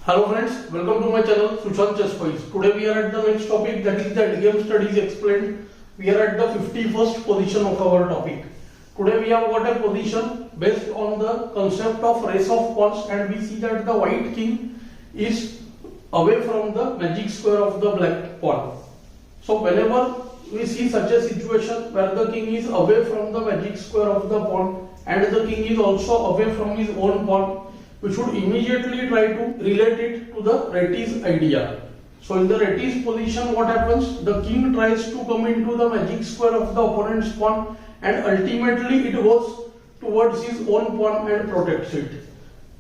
Hello friends, welcome to my channel Sushant Chess Quiz. Today we are at the next topic, that is the endgame studies explained. We are at the 51st position of our topic. Today we have got a position based on the concept of race of pawns, and we see that the white king is away from the magic square of the black pawn. So whenever we see such a situation where the king is away from the magic square of the pawn and the king is also away from his own pawn, we should immediately try to relate it to the Retty's idea. So in the Retty's position, what happens? The king tries to come into the magic square of the opponent's pawn and ultimately it goes towards his own pawn and protects it.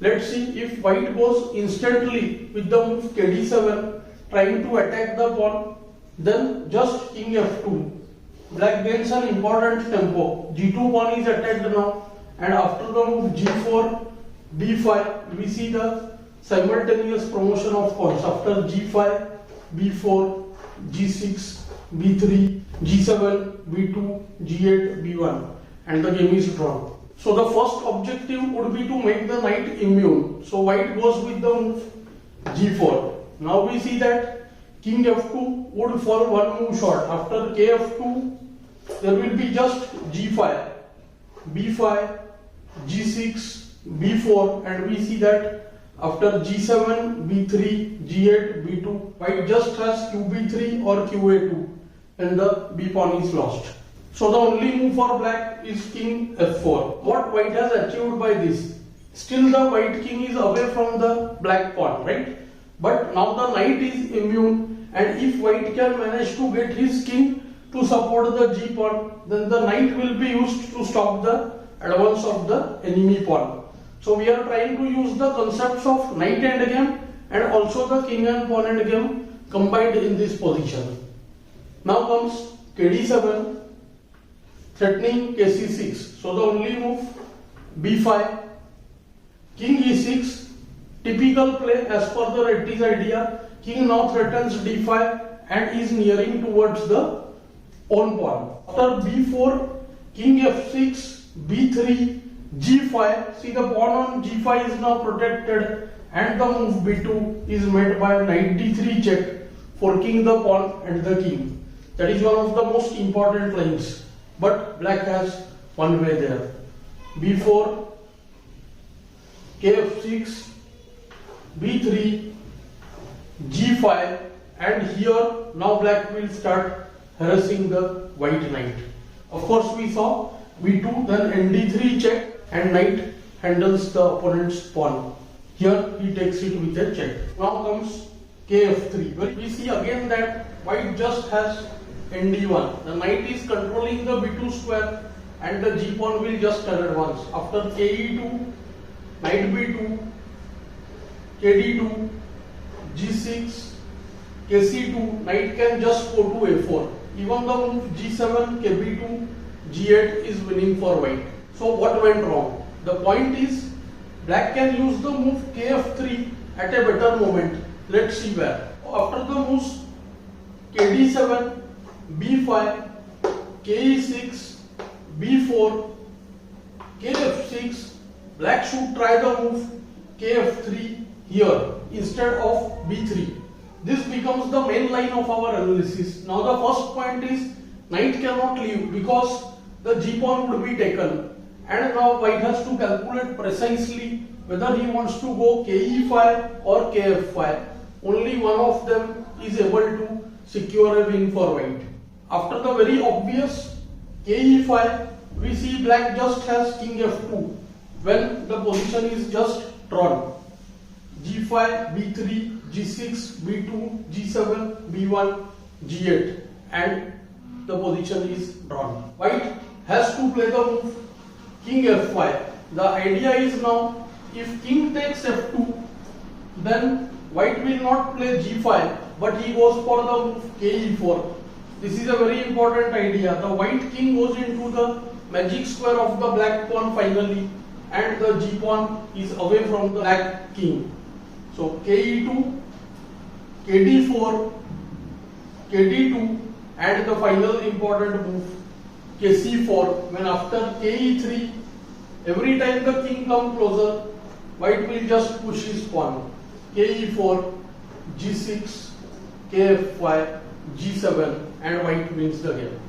Let's see if white goes instantly with the move kd7 trying to attack the pawn, then just king f2. Black gains an important tempo. g2 pawn is attacked now, and after the move g4, b5, we see the simultaneous promotion of pawns. After g5, b4, g6, b3, g7, b2, g8, b1, and the game is drawn. So the first objective would be to make the knight immune. So white goes with the move g4. Now we see that king f2 would fall one move short. After kf2, there will be just g5, b5, g6, b4, and we see that after g7, b3, g8, b2, white just has qb3 or qa2 and the b pawn is lost. So the only move for black is king f4. What white has achieved by this? Still the white king is away from the black pawn, right? But now the knight is immune, and if white can manage to get his king to support the g pawn, then the knight will be used to stop the advance of the enemy pawn. So we are trying to use the concepts of knight endgame and also the king and pawn endgame combined in this position. Now comes kd7 threatening kc6. So the only move b5, king e6, typical play as per the Retty's idea. King now threatens d5 and is nearing towards the own pawn. After b4, king f6, b3, g5, see the pawn on g5 is now protected, and the move b2 is made by knight d3 check, forking the pawn and the king. That is one of the most important lines, but black has one way there. b4, kf6, b3, g5, and here now black will start harassing the white knight. Of course we saw b2, then nd3 check, and knight handles the opponent's pawn. Here he takes it with a check. Now comes kf3. Well, we see again that white just has nd1. The knight is controlling the b2 square and the g pawn will just advance. After ke2, knight b2, kd2, g6, kc2, knight can just go to a4. Even the move g7, kb2, g8 is winning for white. So what went wrong? The point is, black can use the move kf3 at a better moment. Let's see where. After the moves kd7, b5, ke6, b4, kf6, black should try the move kf3 here instead of b3. This becomes the main line of our analysis. Now the first point is, knight cannot leave because the g pawn would be taken. And now white has to calculate precisely whether he wants to go ke5 or kf5. Only one of them is able to secure a win for white. After the very obvious ke5, we see black just has king f2 when the position is just drawn. g5, b3, g6, b2, g7, b1, g8, and the position is drawn. White has to play the move king f5. The idea is now, if king takes f2, then white will not play g5, but he goes for the move ke4. This is a very important idea. The white king goes into the magic square of the black pawn finally, and the g pawn is away from the black king. So ke2, kd4, kd2, and the final important move kc4, when after ke3, every time the king comes closer, white will just push his pawn. KE4, G6, KF5, G7, and white wins the game.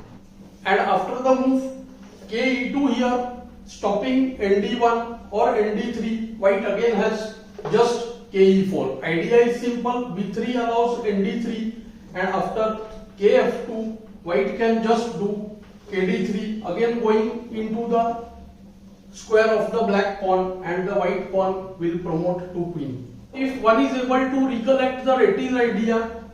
And after the move KE2 here, stopping ND1 or ND3, white again has just KE4. Idea is simple, B3 allows ND3, and after KF2, white can just do KD3, again going into the square of the black pawn, and the white pawn will promote to queen. If one is able to recollect the Retty's idea,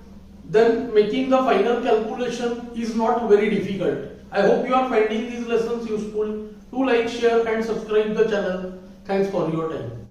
then making the final calculation is not very difficult. I hope you are finding these lessons useful. Do like, share and subscribe the channel. Thanks for your time.